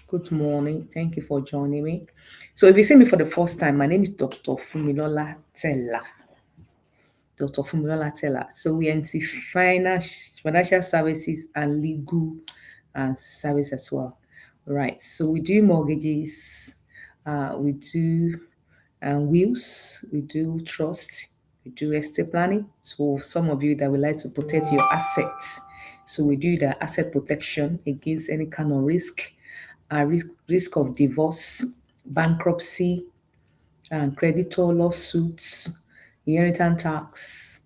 Good morning. Thank you for joining me. So, if you see me for the first time, my name is Dr. Funmilola Tella. Dr. Funmilola Tella. So, we are into financial services and legal service as well. Right. So, we do mortgages, we do wills, we do trust, we do estate planning. So, some of you that would like to protect your assets. So, we do the asset protection against any kind of risk of divorce, bankruptcy, and creditor lawsuits, inheritance tax,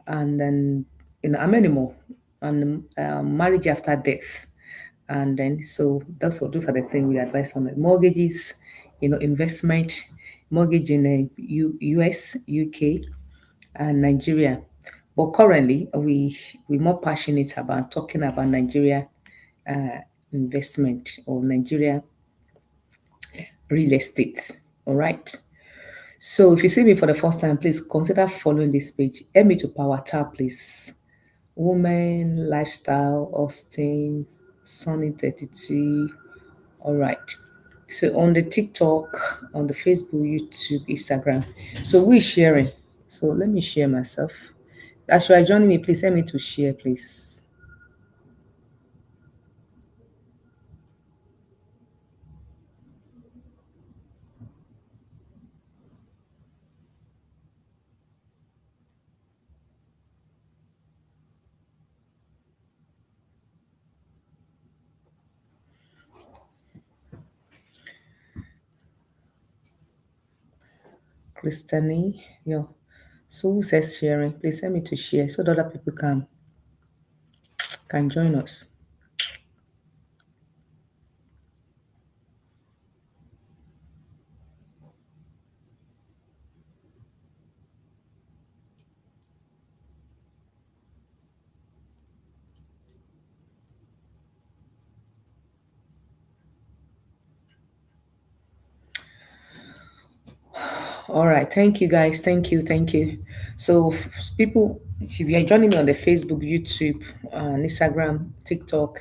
and then many more, and marriage after death. And then so those are the things we advise on: the mortgages, investment, mortgage in the US, UK, and Nigeria. But currently, we're more passionate about talking about Nigeria uh, investment or Nigeria real estate. All right. So if you see me for the first time, please consider following this page. Help me to power tab, please. Woman, lifestyle, Austin, Sunny 32. All right. So on the TikTok, on the Facebook, YouTube, Instagram. So we're sharing. So let me share myself. As you are joining me, please help me to share, please. Christiane, yo. So who says sharing? Please help me to share so that other people can join us. All right. Thank you, guys. Thank you. Thank you. So, people, if you are joining me on the Facebook, YouTube, Instagram, TikTok,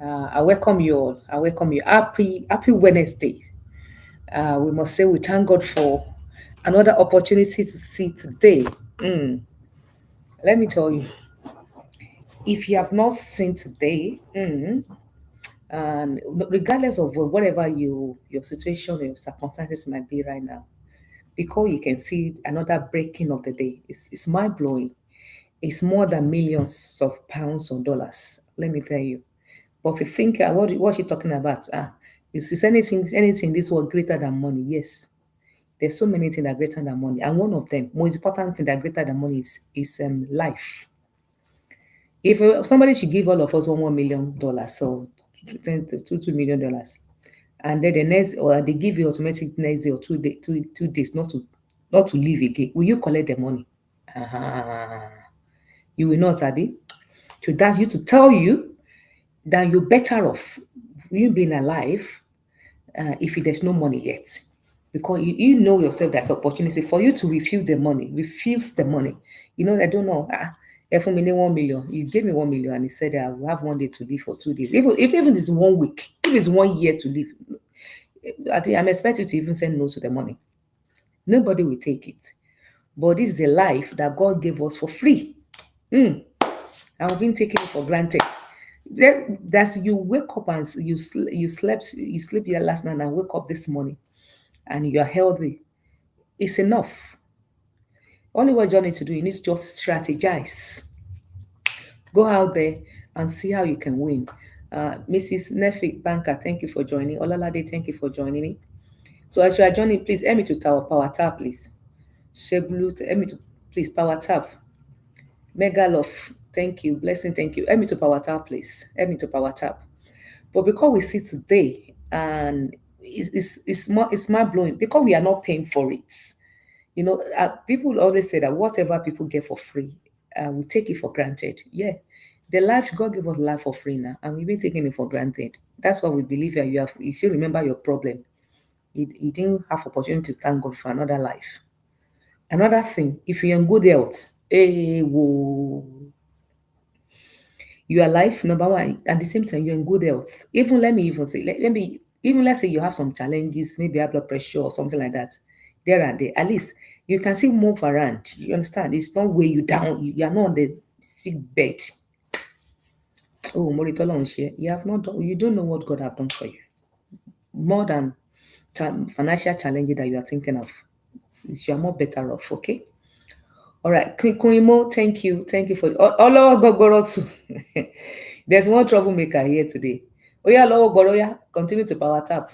I welcome you all. I welcome you. Happy Wednesday. We must say we thank God for another opportunity to see today. Mm, let me tell you, if you have not seen today, and regardless of whatever your situation or your circumstances might be right now, because you can see another breaking of the day. It's mind blowing. It's more than millions of pounds or dollars. Let me tell you. But if you think what you talking about, is anything in this world greater than money? Yes. There's so many things that are greater than money, and one of them, most important thing that are greater than money is life. If somebody should give all of us $1 million or $2 million, and then the next or they give you automatic next day or 2 days not to leave again, will you collect the money? uh You will not, Abby. So that's you to tell you that you're better off you being alive if there's no money yet. Because you know yourself there's opportunity for you to refuse the money. I don't know. If for me 1 million, he gave me 1 million and he said I will have one day to live for 2 days. Even if it's 1 week, if it's 1 year to live, I think I'm expecting you to even say no to the money. Nobody will take it. But this is a life that God gave us for free. Mm. And we've been taking it for granted. That's you wake up and you sleep here last night and wake up this morning and you're healthy. It's enough. Only what you need to do, you need to just strategize. Go out there and see how you can win. Mrs. Nefi Banker, thank you for joining. Olalade, thank you for joining me. So as you are joining, please help me to power tap, please. Sheblu, help me to please power tap. Mega love, thank you. Blessing, thank you. Help me to power tap, please. Help me to power tap. But because we see today, and it's mind blowing because we are not paying for it. People always say that whatever people get for free, we take it for granted. Yeah, the life God gave us life for free now, and we've been taking it for granted. That's why we believe that you still remember your problem. You didn't have opportunity to thank God for another life. Another thing, if you're in good health, whoa, you are alive, number one. At the same time, you're in good health. Even let me even say, let me Even let's say you have some challenges, maybe high blood pressure or something like that, there and there, at least you can still move around. You understand? It's not weigh you down. You are not on the sick bed. Oh, Moritola Onshie, you have not done, you don't know what God have done for you. More than financial challenges that you are thinking of. You are more better off, okay? All right, Kuimo, thank you. Thank you for Olo Gogoro too. There's one troublemaker here today. Oh yeah, Lowo Gboro, yeah, continue to power tap.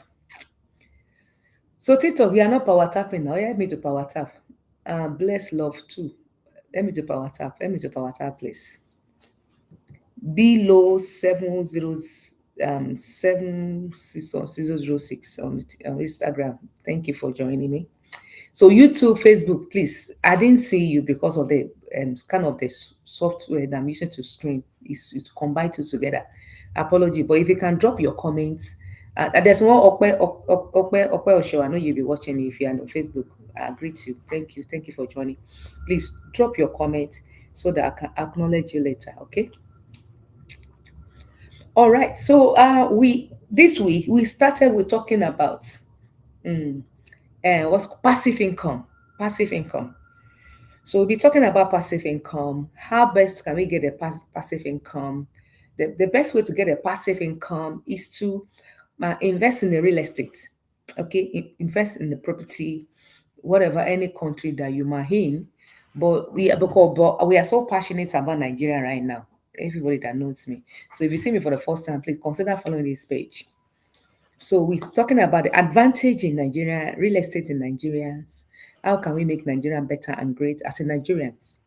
So TikTok, we are not power tapping now. Yeah, help me to power tap. Bless love too. Let me to power tap. Let me to power tap, please. Below 706 on Instagram. Thank you for joining me. So YouTube, Facebook, please. I didn't see you because of the kind of the software that I'm using to stream. It's combined two together. Apology, but if you can drop your comments. There's one Okwe Osho. I know you'll be watching if you're on Facebook. I greet you. Thank you for joining. Please drop your comment so that I can acknowledge you later. Okay. All right. So we this week we started with talking about what's passive income. Passive income. So we'll be talking about passive income. How best can we get a passive income? The best way to get a passive income is to invest in the real estate. Okay, invest in the property, whatever any country that you might in. But we are so passionate about Nigeria right now. Everybody that knows me. So if you see me for the first time, please consider following this page. So we're talking about the advantage in Nigeria, real estate in Nigerians. How can we make Nigeria better and great as a Nigerians?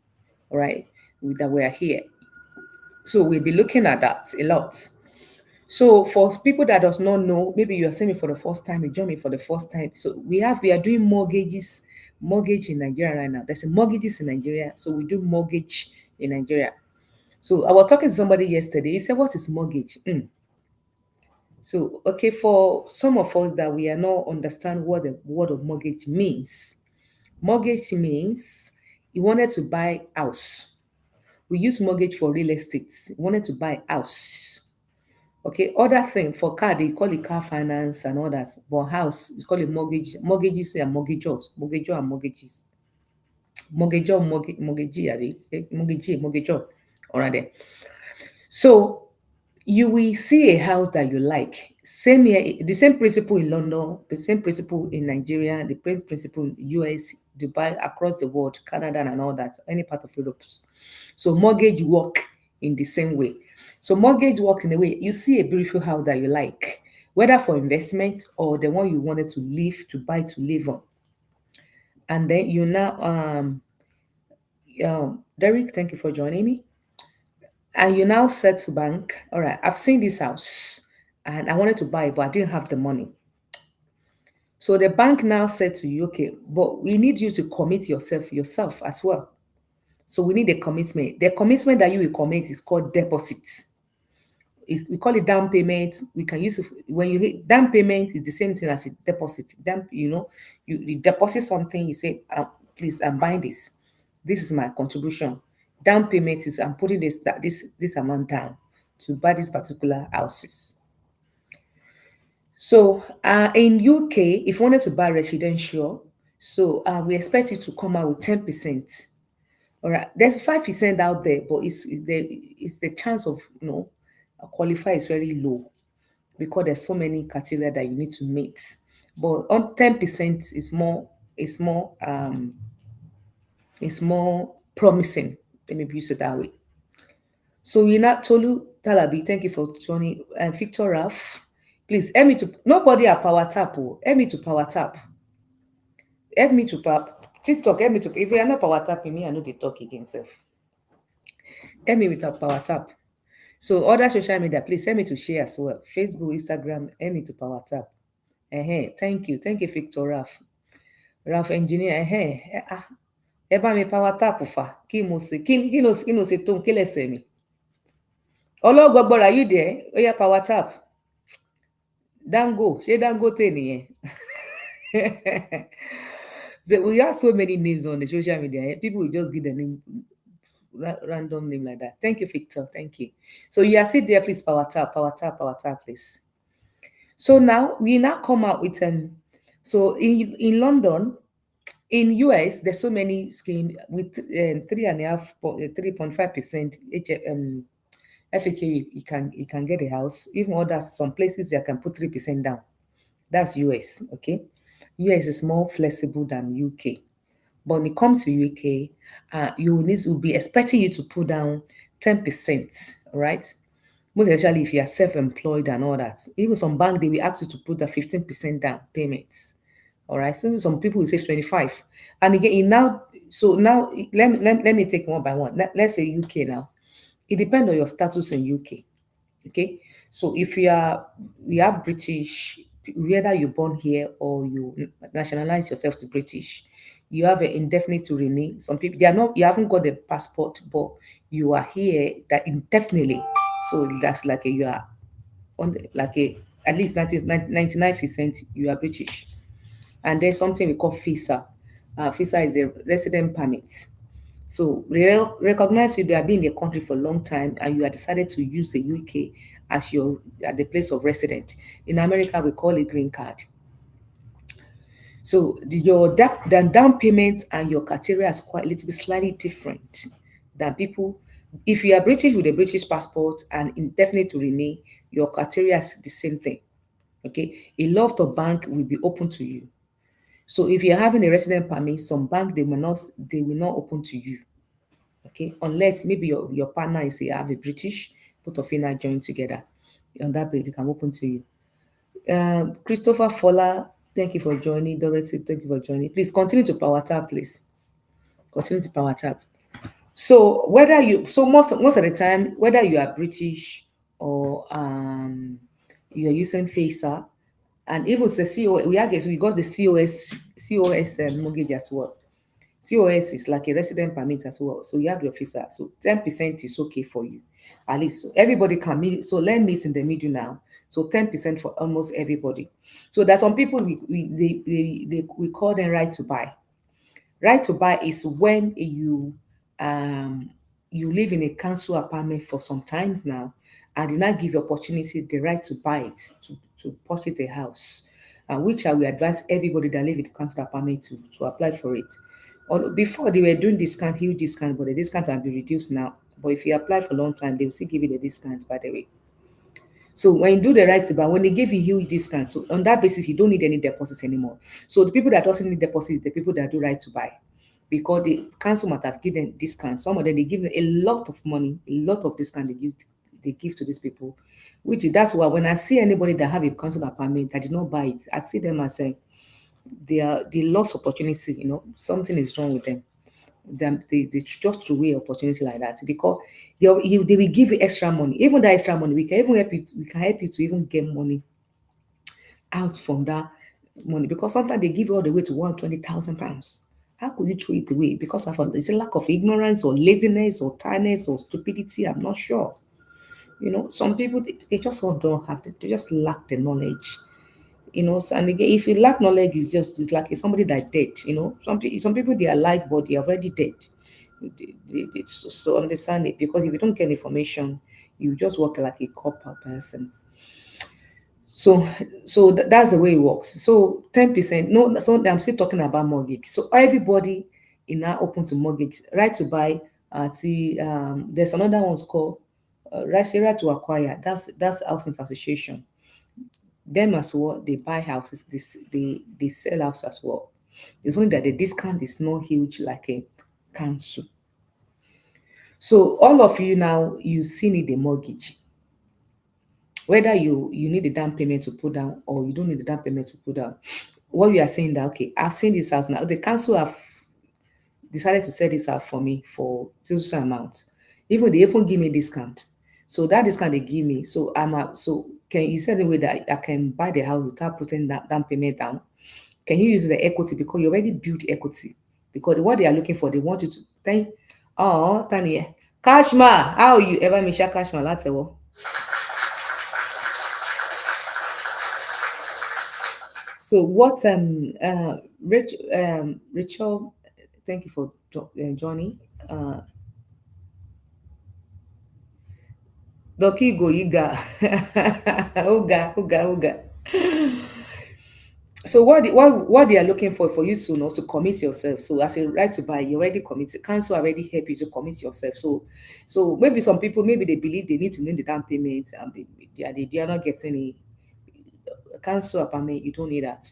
All right, that we are here. So we'll be looking at that a lot. So for people that does not know, maybe you are seeing me for the first time, you join me for the first time. So we are doing mortgage in Nigeria right now. There's a mortgages in Nigeria. So we do mortgage in Nigeria. So I was talking to somebody yesterday. He said, "What is mortgage?" So, okay, for some of us that we are not understand what the word of mortgage means. Mortgage means you wanted to buy house. We use mortgage for real estate. You wanted to buy house. Okay, other thing for car, they call it car finance and all that. But house, you call it mortgage. Mortgages and mortgagors. Mortgagor and mortgages. Mortgagee, mortgagor. All right there. So you will see a house that you like. Same here, the same principle in London, the same principle in Nigeria, the principle in US, Dubai, across the world, Canada, and all that, any part of Europe. So mortgage work in the same way. So mortgage works in a way you see a beautiful house that you like, whether for investment or the one you wanted to live, to buy to live on. And then you now, Derek, thank you for joining me. And you now said to bank, all right, I've seen this house and I wanted to buy it, but I didn't have the money. So the bank now said to you, okay, but we need you to commit yourself as well. So we need a commitment. The commitment that you will commit is called deposits. We call it down payment. We can use it when you hit down payment is the same thing as a deposit. You deposit something, you say, please, I'm buying this. This is my contribution. Down payment is I'm putting this amount down to buy these particular houses. So in UK, if you wanted to buy residential, so we expect you to come out with 10%. All right, there's 5% out there, but it's the chance of qualify is very low because there's so many criteria that you need to meet. But on 10% is more promising. Let me use it that way. So Yina Tolu Talabi, thank you for joining. And Victor Ralph, please help me to nobody at power tap. Oh, help me to power tap. Help me to TikTok. Help me to if you are not power tapping me, I know they talk again self. Help me with a power tap. So other social media, please help me to share as well. Facebook, Instagram, help me to power tap. Thank you, Victor Ralph. Ralph engineer, ẹ bá mi power tap fa kí mo sì kí ló ṣe tó kí lẹsẹ mi. Ọlọ́gbọgbọrọ, are you there? Oh yeah, power tap. Dango, ṣé Dangote nìyẹn? So we have so many names on the social media. People will just give the name, random name like that. Thank you, Victor. Thank you. So you are sit there, please power tap, please. So now we now come out with so in London, in US, there's so many schemes with 3.5% FHA. You can get a house. Even others, some places they can put 3% down. That's US. Okay, US is more flexible than UK. But when it comes to UK, you need will be expecting you to put down 10%, right? Most especially if you are self-employed and all that. Even some bank they will ask you to put a 15% down payments. All right. So some people will say 25. And again, now let me take one by one. Let's say UK now. It depends on your status in UK. Okay. So if you have British, whether you're born here or you nationalize yourself to British, you have an indefinite to remain. Some people they are not, you haven't got the passport, but you are here that indefinitely. So that's like you are on like at least 99% you are British. And there's something we call visa. Visa is a resident permit. So recognize you they have been in the country for a long time and you have decided to use the UK as your at the place of resident. In America, we call it green card. So the down payment and your criteria is quite a little bit slightly different than people. If you are British with a British passport and indefinite to remain, your criteria is the same thing. Okay, a lot of bank will be open to you. So if you're having a resident permit, some bank they will not open to you. Okay, unless maybe your partner is a have a British, both of you now join together. On that page, they can open to you. Christopher Fola, thank you for joining. Dorothy, thank you for joining. Please continue to power tap, please. Continue to power tap. So most of the time, whether you are British or you're using FASA, and even the CO, we got the COS mortgage as well. COS is like a resident permit as well. So you have your visa. So 10% is okay for you. At least so everybody can meet. So let me in the middle now. So 10% for almost everybody. So there's some people we call them right to buy. Right to buy is when um you live in a council apartment for some times now, and they now give you opportunity the right to buy it to purchase a house, which I will advise everybody that live in the council apartment to apply for it. Or before they were doing discount, huge discount, but the discount have been reduced now. But if you apply for a long time, they will still give you the discount. By the way, so when you do the right to buy, when they give you huge discount, so on that basis, you don't need any deposits anymore. So the people that doesn't need deposits, the people that do right to buy, because the council might have given discount. Some of them they give them a lot of money, a lot of discount they give to these people. That's why when I see anybody that have a council apartment that did not buy it, I see them as saying they lost opportunity. Something is wrong with them. They just throw away opportunity like that because they will give you extra money. Even that extra money, we can help you to even get money out from that money because sometimes they give you all the way to £120,000. How could you throw it away? Because of is it lack of ignorance or laziness or tiredness or stupidity? I'm not sure. Some people they just don't have it. They just lack the knowledge. And again, if you lack knowledge, it's like it's somebody that dead. Some people they are alive, but they are already dead. So understand it because if you don't get information, you just work like a copper person. So that's the way it works. So 10%. No, so I'm still talking about mortgage. So everybody is now open to mortgage, right to buy. There's another one's called right to acquire. That's housing association. Them as well, they buy houses, they sell house as well. It's only that the discount is not huge like a council. So all of you now, you still need a mortgage. Whether you need a down payment to put down or you don't need a down payment to put down. What we are saying that okay, I've seen this house now. The council have decided to sell this out for me for this amount. Even they even give me discount. So that discount they give me, so I'm out. So can you send a way that I can buy the house without putting that down payment down? Can you use the equity because you already built equity? Because what they are looking for, they want you to thank. Oh, Tanya, Kashma, how you ever Misha Kashma lateral? So what Rachel, thank you for joining. Doki go Iga. Oga, Oga, Oga. So what they are looking for you to know to commit yourself. So as a right to buy, you already committed. Council already help you to commit yourself. So maybe some people maybe they believe they need to know the down payment and they are not getting a council apartment. You don't need that.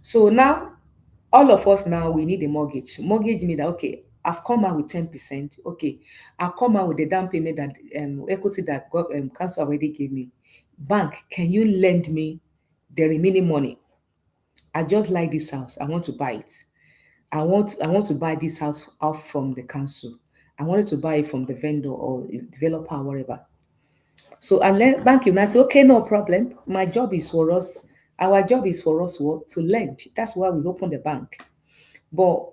So now all of us now we need a mortgage. Mortgage mean that okay, I've come out with 10%. Okay, I'll come out with the down payment that equity that council already gave me. Bank, can you lend me the remaining money? I just like this house. I want to buy it. I want to buy this house out from the council. I wanted to buy it from the vendor or developer or whatever. So and then bank you now say, okay, no problem. My job is for us. Our job is for us what to lend. That's why we open the bank. But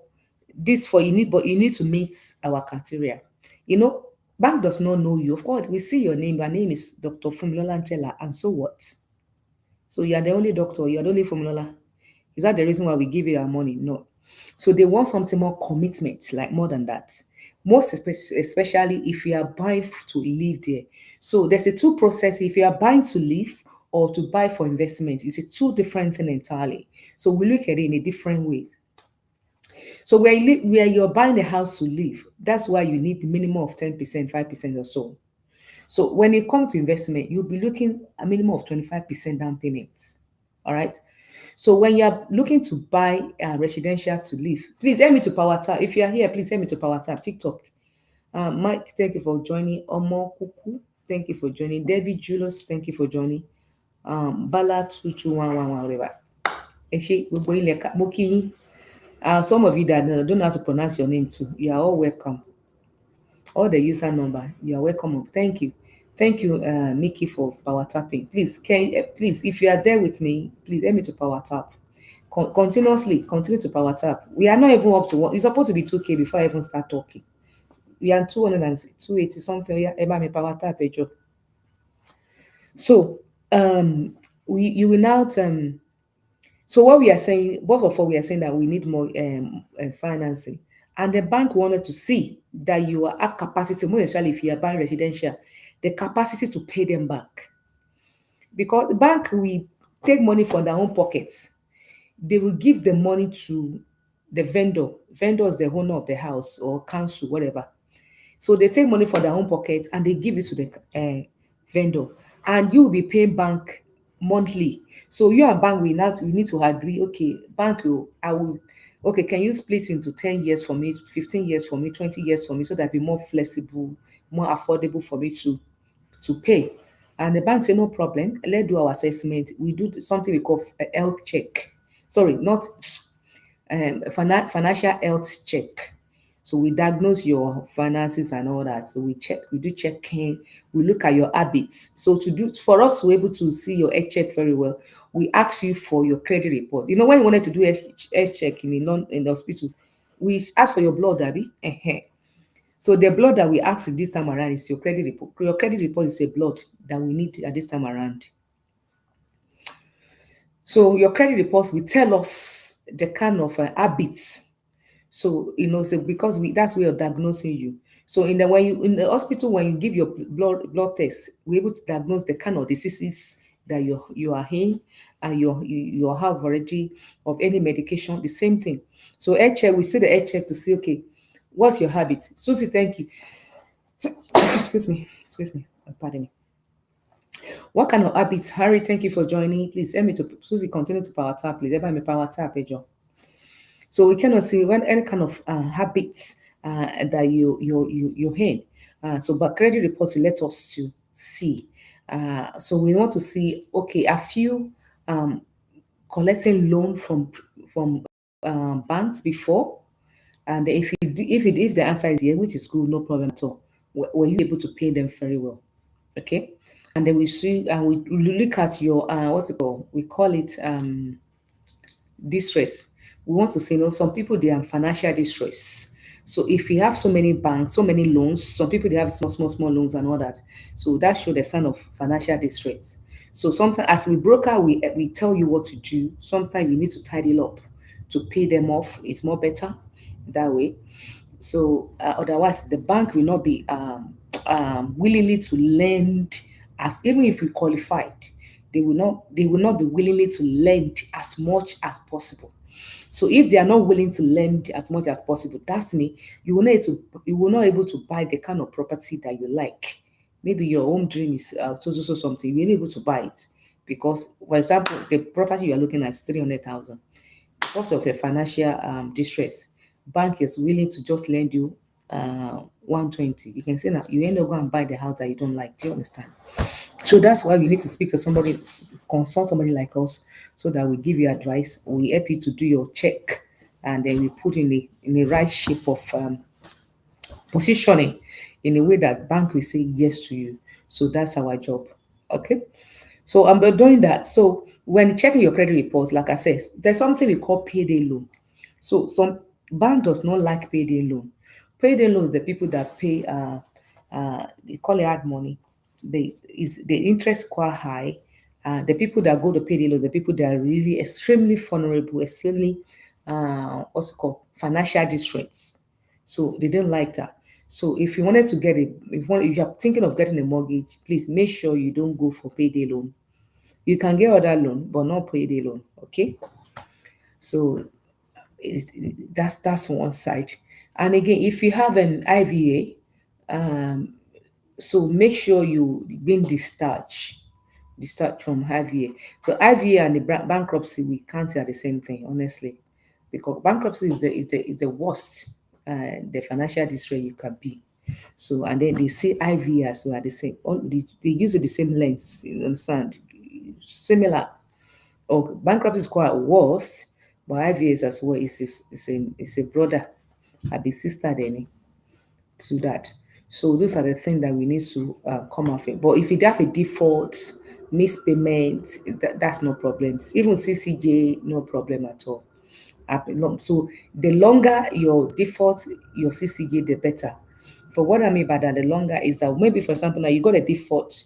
this for you need, but you need to meet our criteria. You know, bank does not know you. Of course, we see your name. Your name is Dr. Funmilola Tella, and so what? So you are the only doctor. You are the only Funmilola. Is that the reason why we give you our money? No. So they want something more commitment, like more than that. Especially if you are buying to live there. So there's a two process. If you are buying to live or to buy for investment, it's a two different thing entirely. So we look at it in a different way. So where you're buying a house to live, that's why you need the minimum of 10%, 5% or so. So when it comes to investment, you'll be looking a minimum of 25% down payments. All right. So when you're looking to buy residential to live, please help me to power tap. If you are here, please help me to power tap. TikTok. Mike, thank you for joining. Omo Kuku, thank you for joining. Debbie Julius, thank you for joining. Bala 22111 whatever. Ẹ ṣé, gbogbo yín lẹ mo kí yín. Some of you that don't know how to pronounce your name too, you are all welcome. All the user number, you are welcome. Thank you. Thank you, Mickey, for power tapping. Please, please, if you are there with me, please help me to power tap. Continuously, continue to power tap. We are not even up to one. It's supposed to be 2K before I even start talking. We are 280 something. Yeah, eba me power tap, Ejo. So, you will now so what we are saying, both of us, we are saying that we need more financing, and the bank wanted to see that you are at capacity, more especially if you are buying residential, the capacity to pay them back, because the bank will take money from their own pockets. They will give the money to the vendor. Vendor is the owner of the house or council, whatever. So they take money from their own pocket and they give it to the vendor, and you will be paying bank monthly. So you and bank we need to agree. Okay, bank will I will. Okay, can you split into 10 years for me, 15 years for me, 20 years for me, so that be more flexible, more affordable for me to pay. And the bank say no problem. Let's do our assessment. We do something we call a health check. Sorry, not financial health check. So we diagnose your finances and all that. So we do checking, we look at your habits. So for us to be able to see your health check very well, we ask you for your credit report. You know, when you wanted to do health check in the hospital, we ask for your blood, Abby. So the blood that we ask this time around is your credit report. Your credit report is a blood that we need at this time around. So your credit reports will tell us the kind of habits. So so because that's way of diagnosing you. So when you in the hospital, when you give your blood test, we're able to diagnose the kind of diseases that you are in, and you have already of any medication. The same thing. So health check, we see the health check to see, okay, what's your habit? Susie, thank you. Excuse me, pardon me. What kind of habits? Harry, thank you for joining. Please help me to Susie continue to power tap. Please help me power tap, John. So we cannot see when any kind of habits that you had. But credit reports will let us to see. So we want to see, okay, a few collecting loan from banks before, and if the answer is yes, which is good, no problem at all. Were you able to pay them very well? Okay, and then we see and we look at your what's it called? We call it distress. We want to say, some people they are in financial distress. So if you have so many banks, so many loans, some people they have small loans and all that. So that shows a sign of financial distress. So sometimes as we broker, we tell you what to do. Sometimes you need to tidy up to pay them off. It's more better that way. So otherwise, the bank will not be willingly to lend as even if we qualified. they will not be willingly to lend as much as possible. So if they are not willing to lend as much as possible, that's me. You will not able to buy the kind of property that you like. Maybe your home dream is so something. You're not able to buy it because, for example, the property you are looking at is 300,000. Because of your financial distress, bank is willing to just lend you 120. You can say now you end up going and buy the house that you don't like. Do you understand? So that's why we need to speak to somebody, consult somebody like us, so that we give you advice, we help you to do your check, and then we put in the right shape of positioning, in a way that bank will say yes to you. So that's our job. Okay. So I'm doing that. So when checking your credit reports, like I said, there's something we call payday loan. So some bank does not like payday loan. Payday loan is the people that pay they call it hard money. The interest quite high. The people that go to payday loan, the people that are really extremely vulnerable, extremely what's it called, financial distress. So they don't like that. So if you wanted to get if you're thinking of getting a mortgage, please make sure you don't go for payday loan. You can get other loan, but not payday loan. Okay. So that's one side. And again, if you have an IVA, so make sure you been discharged from IVA. So IVA and the bankruptcy, we can't say are the same thing, honestly, because bankruptcy is the worst, the financial distress you can be. So and then they say IVA as well, the same. All they use the same lens. You understand? Similar. Or bankruptcy is quite worse, but IVAs as well is a brother, a big sister then to that. So those are the things that we need to come off it. But if you have a default, missed payment, that's no problem. Even CCJ, no problem at all. So the longer your default, your CCJ, the better. For what I mean by that, the longer is that maybe, for example, now you got a default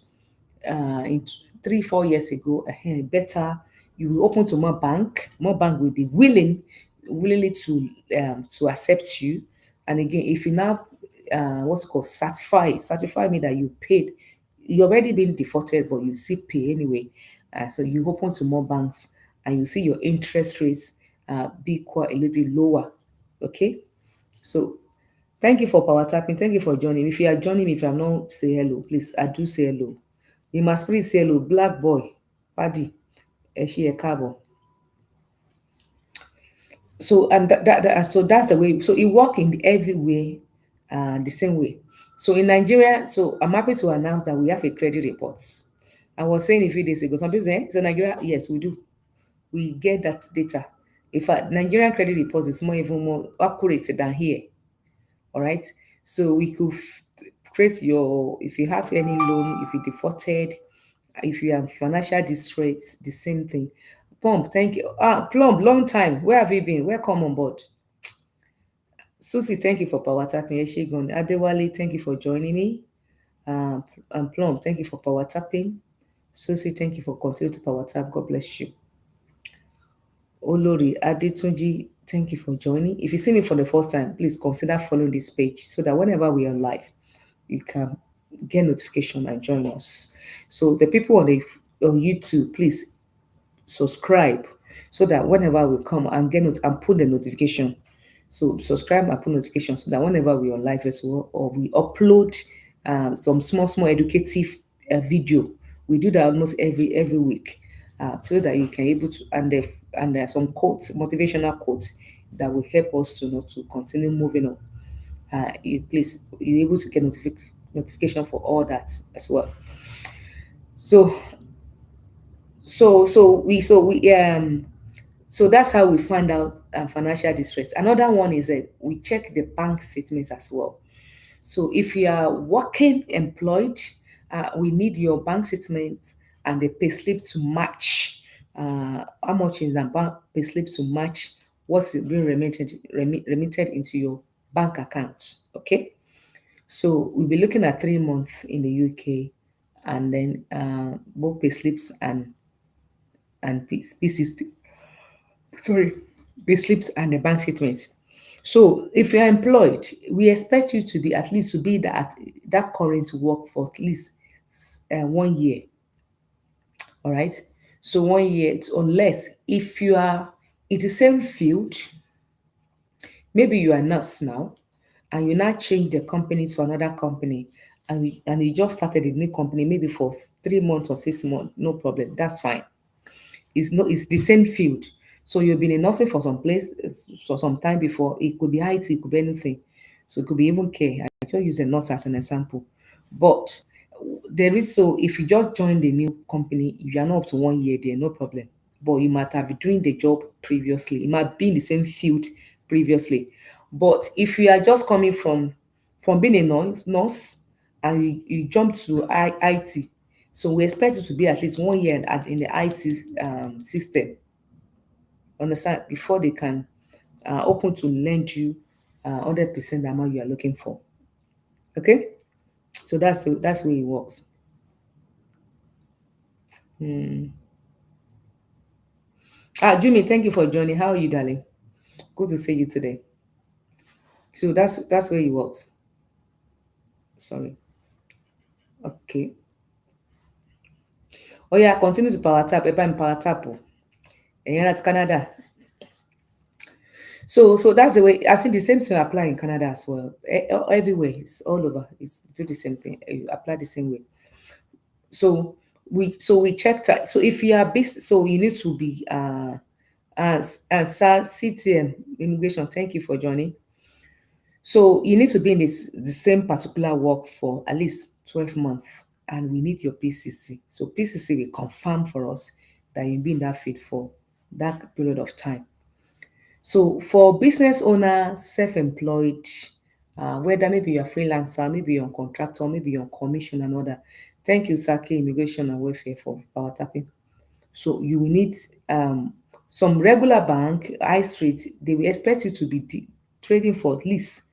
in 3 4 years ago, better you will open to more bank will be willingly to accept you. And again, if you now what's it called, certify me that you paid, you already been defaulted but you still pay anyway. So you open to more banks and you see your interest rates be quite a little bit lower. Okay. So thank you for power tapping. Thank you for joining. If you are joining me, if I'm not say hello, please I do say hello. You must please say hello. Black boy, paddy, she a cabo. So and so that's the way. So it work in every way, the same way. So in Nigeria, so I'm happy to announce that we have a credit report. I was saying a few days ago, some people say, so Nigeria, yes, we do. We get that data. In fact, Nigerian credit reports is more even more accurate than here. All right. So we could create your, if you have any loan, if you defaulted, if you have financial distress, the same thing. Plum, thank you. Plum, long time. Where have you been? Welcome on board. Susie, thank you for power tapping. Eshegun Adewale, thank you for joining me. And Plum, thank you for power tapping. Susie, thank you for continuing to power tap. God bless you. Olori Adetunji, thank you for joining. If you see me for the first time, please consider following this page so that whenever we are live, you can get notification and join us. So the people on YouTube, please subscribe so that whenever we come and and put the notification. So subscribe and put notification so that whenever we are live as well, or we upload some small educative video, we do that almost every week, so that you can able to, and there are some quotes, motivational quotes that will help us to continue moving on. Please, you're able to get notification for all that as well. So so that's how we find out financial distress. Another one is that we check the bank statements as well. So if you are working employed, we need your bank statements and the pay slip to match. How much is that bank pay slip to match what's being remitted into your bank account? Okay. So we'll be looking at 3 months in the UK, and then both pay slips and P60, sorry, pay slips and the bank statements. So if you're employed, we expect you to be at least to be that current work for at least 1 year. All right. So 1 year, unless if you are in the same field, maybe you are a nurse now, and you now change the company to another company, and you just started a new company, maybe for 3 months or 6 months, no problem. That's fine. It's the same field. So you've been in nursing for some place for some time before. It could be IT, it could be anything. So it could be even care. I just use a nurse as an example. But there is, so if you just join the new company, if you are not up to 1 year there, no problem. But you might have been doing the job previously. You might be in the same field previously. But if you are just coming from being a nurse and you jump to IT, so we expect you to be at least 1 year in the IT system, understand, before they can open to lend you 100% the amount you are looking for. Okay, so that's the way it works. Hmm. Jimmy, thank you for joining. How are you, darling? Good to see you today. So that's where it works. Sorry. Okay. Oh yeah, continue to power tap. Eba in power tap. Oh. And you're at Canada. So that's the way. I think the same thing apply in Canada as well. Everywhere, it's all over. It's do the same thing. You apply the same way. So we checked out. So if you are based, so you need to be as CTM immigration. Thank you for joining. So you need to be in the same particular work for at least 12 months, and we need your PCC. So PCC will confirm for us that you've been in that field for that period of time. So for business owner, self-employed, whether maybe you're a freelancer, maybe you're a contractor, maybe you're on commission and all that. Thank you, Sake Immigration and Welfare, for power tapping. So you will need some regular bank, high street, they will expect you to be trading for at least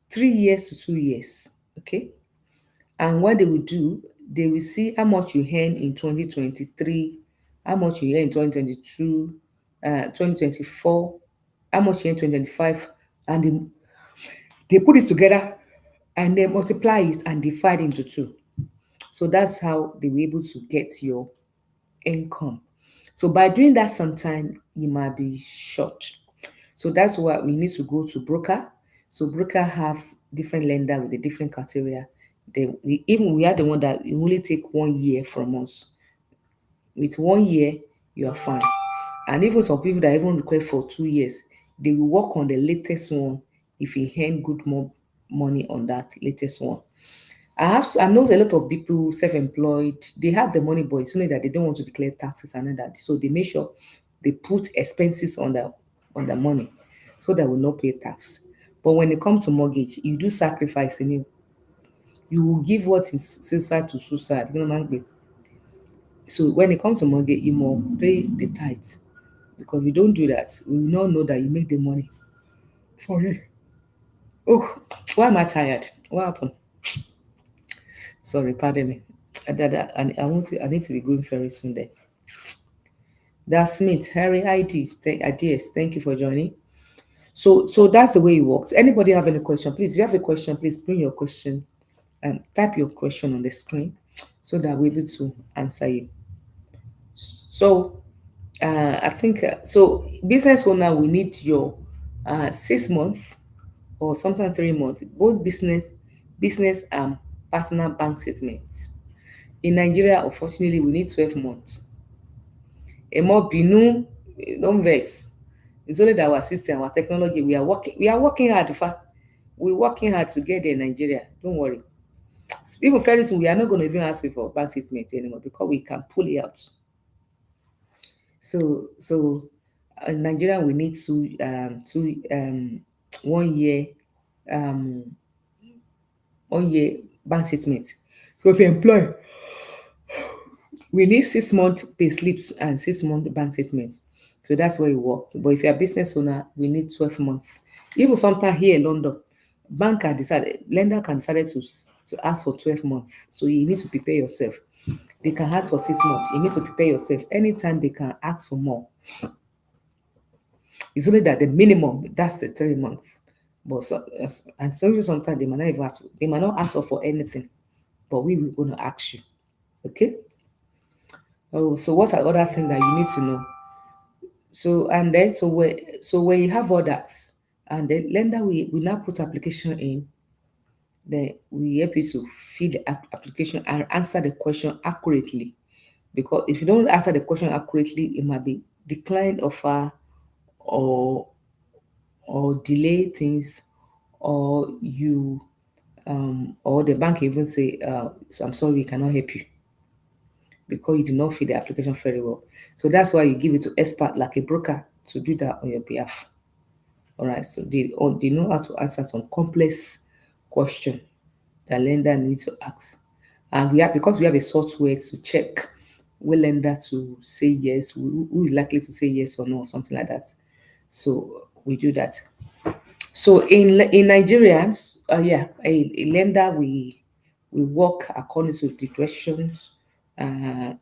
3 years to 2 years. Okay. And what they will do, they will see how much you earn in 2023, how much you earn in 2022, 2024, how much you earn in 2025, and they put it together and they multiply it and divide into two. So that's how they were able to get your income. So by doing that, sometime you might be short. So that's why we need to go to broker. So broker have different lender with a different criteria. Even we are the one that you only take 1 year from us. With 1 year, you are fine. And even some people that even request for 2 years, they will work on the latest one if you earn good more money on that latest one. I know a lot of people self-employed, they have the money, but it's only that they don't want to declare taxes and all that. So they make sure they put expenses on the money so that will not pay tax. But when it comes to mortgage, you do sacrifice in you. You will give what is suicide to suicide. You know, man, so when it comes to mortgage, you must pay the tithe. Because if you don't do that, we will not know that you make the money for you. Oh, why am I tired? What happened? Sorry, pardon me. I need to be going very soon then. That's Smith, Harry, ideas. Thank you for joining. So that's the way it works. Anybody have any question? Please, if you have a question, please bring your question and type your question on the screen so that we're able to answer you. So I think so. Business owner, we need your 6 months or sometimes 3 months, both business and personal bank statements. In Nigeria, unfortunately, we need 12 months. Emo Binu, don't vex. It's only that our system, our technology, we are working hard. We're working hard to get there in Nigeria. Don't worry. Even very soon, we are not going to even ask you for bank statement anymore because we can pull it out. So in Nigeria, we need two 1 year um 1 year bank statement. So if you employ, we need 6 month pay slips and 6 month bank statements. So that's where it works. But if you're a business owner, we need 12 months. Even sometimes here in London, lender can decide to ask for 12 months. So you need to prepare yourself. They can ask for 6 months. You need to prepare yourself. Anytime they can ask for more. It's only that the minimum, that's the 3 months. But and so sometimes they might not even ask, for anything. But we will gonna ask you. Okay? Oh, so what are other things that you need to know? So and then so when you have all that, and then lender we now put application in, then we help you to fill the application and answer the question accurately. Because if you don't answer the question accurately, it might be decline offer or delay things, or you or the bank even say, so I'm sorry, we cannot help you because you did not fill the application very well. So that's why you give it to expert like a broker to do that on your behalf. All right. So they know how to answer some complex question that lender needs to ask. And we have because we have a software to check will lender to say yes, who is likely to say yes or no, something like that. So we do that. So in Nigerians, yeah, a lender we work according to the questions. Uh,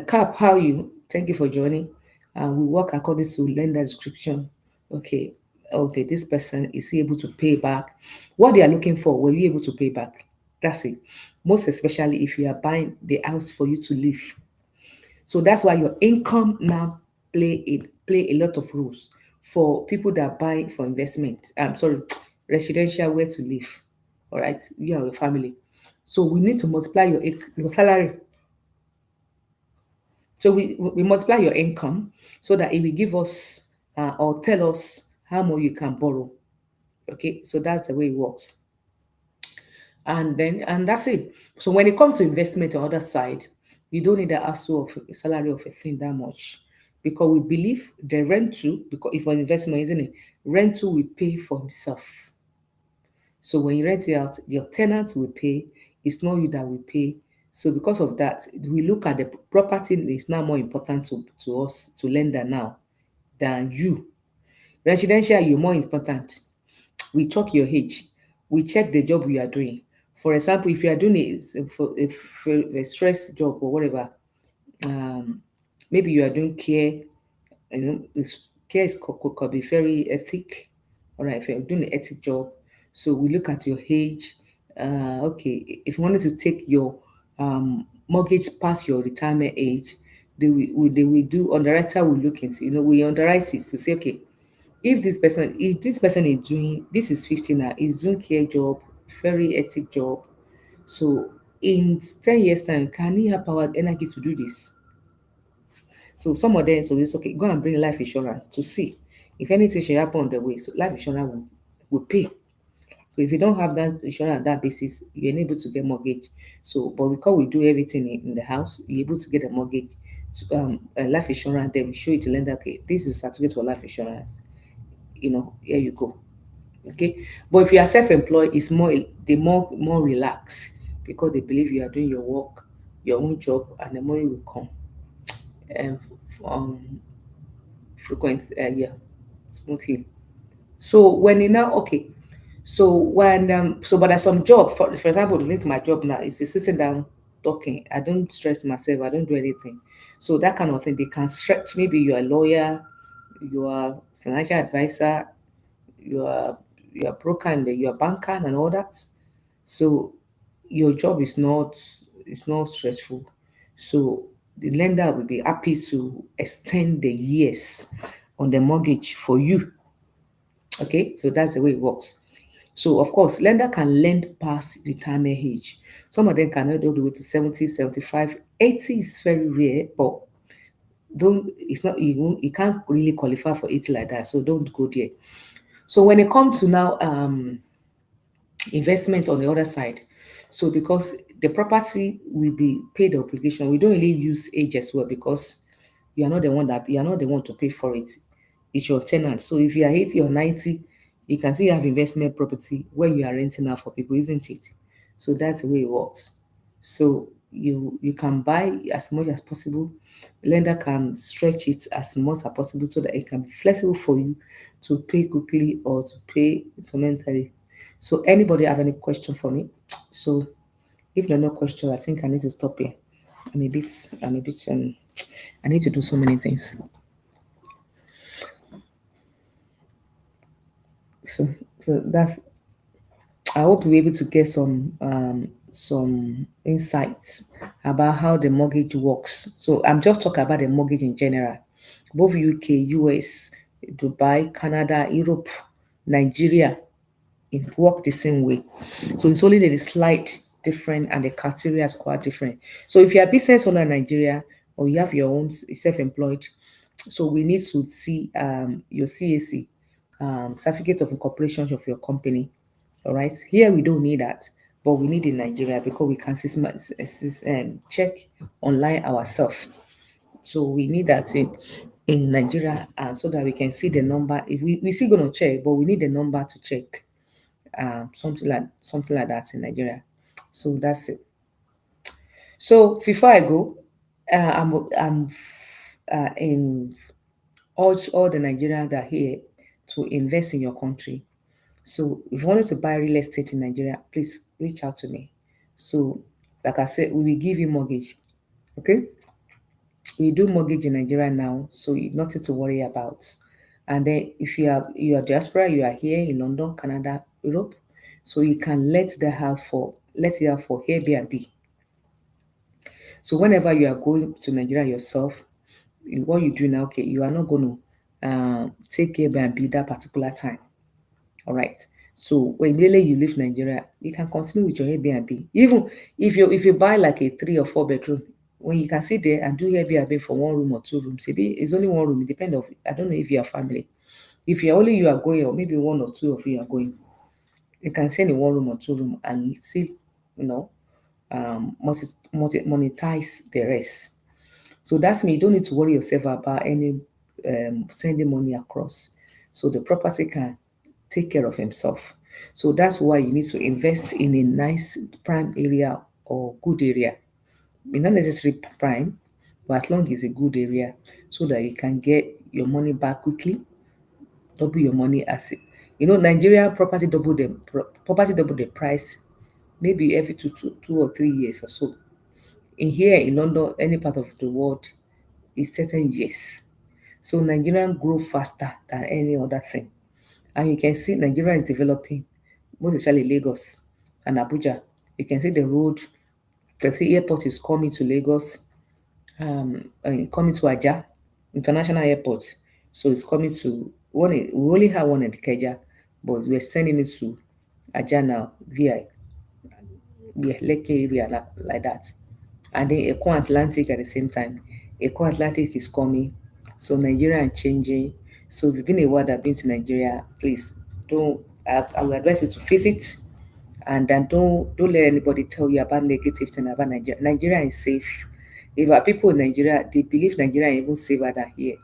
Cap, how you? Thank you for joining. We work according to lender description. Okay, okay, this person is he able to pay back? What they are looking for, were you able to pay back? That's it. Most especially if you are buying the house for you to live. So that's why your income now play a lot of roles for people that buy for investment. I'm sorry, residential where to live. All right, you and your family. So we need to multiply your salary. So we multiply your income so that it will give us or tell us how much you can borrow. Okay, so that's the way it works. And that's it. So when it comes to investment on the other side, you don't need the hassle of a salary of a thing that much because we believe the rental, because if an investment, isn't it, rental will pay for himself. So when you rent it out, your tenant will pay. It's not you that will pay. So because of that, we look at the property is now more important to us, to lender now, than you. Residential, you're more important. We check your age. We check the job you are doing. For example, if you are doing a stress job or whatever, um, maybe you are doing care, care could be very ethic. All right, if you're doing an ethic job, so we look at your age. Okay, if you wanted to take your mortgage past your retirement age, they will do underwriter will look into, we underwrite it to say, okay, if this person is doing, this is 50 now, is doing care job, very ethic job, so in 10 years time can he have power energy to do this? So some of them, so it's okay, go and bring life insurance to see if anything should happen on the way. So life insurance will pay. So if you don't have that insurance on that basis, you're unable to get mortgage. So, but because we do everything in the house, you're able to get a mortgage. Life insurance, then we show you to lender, okay, this is certificate for life insurance. Here you go. Okay, but if you are self-employed, it's more relaxed because they believe you are doing your work, your own job, and the money will come. And frequent, yeah, smoothly. So when you now okay, so when but there's some job for example, like my job now is sitting down talking. I don't stress myself. I don't do anything. So that kind of thing they can stretch. Maybe you are a lawyer, you are financial advisor, you are broker and you are banker and all that. So your job is not stressful. So the lender will be happy to extend the years on the mortgage for you. Okay, so that's the way it works. So of course, lender can lend past retirement age. Some of them can lend all the way to 70, 75, 80 is very rare, but don't it's not you can't really qualify for 80 like that. So don't go there. So when it comes to now investment on the other side. So because the property will be paid the obligation, we don't really use age as well because you are not the one to pay for it. It's your tenant. So if you are 80 or 90, you can still have investment property where you are renting out for people, isn't it? So that's the way it works. So you can buy as much as possible. Lender can stretch it as much as possible so that it can be flexible for you to pay quickly or to pay incrementally. So anybody have any question for me? So if there are no question, I think I need to stop here. I'm a bit I need to do so many things. So, so that's I hope you're able to get some some insights about how the mortgage works. So I'm just talking about the mortgage in general. Both UK, US, Dubai, Canada, Europe, Nigeria, it work the same way. So it's only the slight different and the criteria is quite different. So if you're a business owner in Nigeria or you have your own self-employed, so we need to see your CAC, certificate of incorporation of your company. All right. Here we don't need that, but we need in Nigeria because we can check online ourselves. So we need that in Nigeria, so that we can see the number. If we still gonna check, but we need the number to check. Something like that in Nigeria. So that's it. So before I go, I'm in urge all the Nigerians that are here to invest in your country. So if you want us to buy real estate in Nigeria, please reach out to me. So, like I said, we will give you mortgage. Okay, we do mortgage in Nigeria now, so nothing to worry about. And then if you are diaspora, you are here in London, Canada, Europe, so you can let it out for Airbnb. So whenever you are going to Nigeria yourself, what you do now, okay, you are not going to take Airbnb that particular time. All right. So when really you leave Nigeria, you can continue with your Airbnb. Even if you buy like a 3 or 4 bedroom, when you can sit there and do Airbnb for 1 room or 2 rooms, maybe it's only 1 room. It depends of I don't know if you are family. If you're only you are going, or maybe one or two of you are going, you can stay in 1 room or 2 room and still, you know, monetize the rest. So that's me. You don't need to worry yourself about any sending money across. So the property can take care of himself. So that's why you need to invest in a nice prime area or good area. Not necessarily prime, but as long as it's a good area, so that you can get your money back quickly, double your money as it. Nigeria property double the price maybe every 2 or 3 years or so. In here in London, any part of the world, is certain years. So Nigerian grow faster than any other thing. And you can see Nigeria is developing, most especially Lagos and Abuja. You can see the road, you can see airport is coming to Lagos, coming to Aja, international airport. So it's coming to one. We only have one in Keja, but we're sending it to Aja now via Lekki area like that. And then Eco Atlantic at the same time. Eco Atlantic is coming. So Nigeria is changing. So if you've been a while that been to Nigeria, please don't. I will advise you to visit, and then don't let anybody tell you about negative thing about Nigeria. Nigeria is safe. If our people in Nigeria, they believe Nigeria is even safer than here.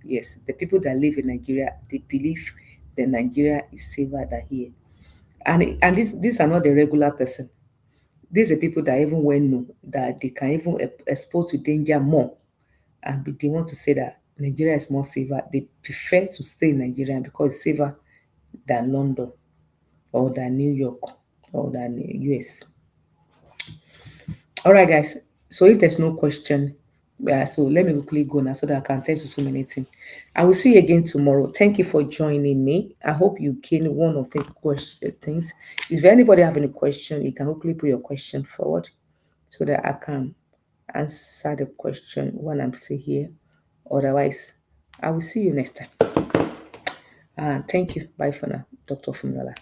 Yes, the people that live in Nigeria, they believe that Nigeria is safer than here. And these are not the regular person. These are people that even when know that they can even expose to danger more, and they want to say that Nigeria is more safer. They prefer to stay in Nigeria because it's safer than London or than New York or than the US. All right, guys. So if there's no question, so let me quickly go now so that I can tell you so many things. I will see you again tomorrow. Thank you for joining me. I hope you gain one of the question things. If anybody have any question, you can quickly put your question forward so that I can answer the question when I'm still here. Otherwise, I will see you next time. Thank you. Bye for now, Dr. Funmilola.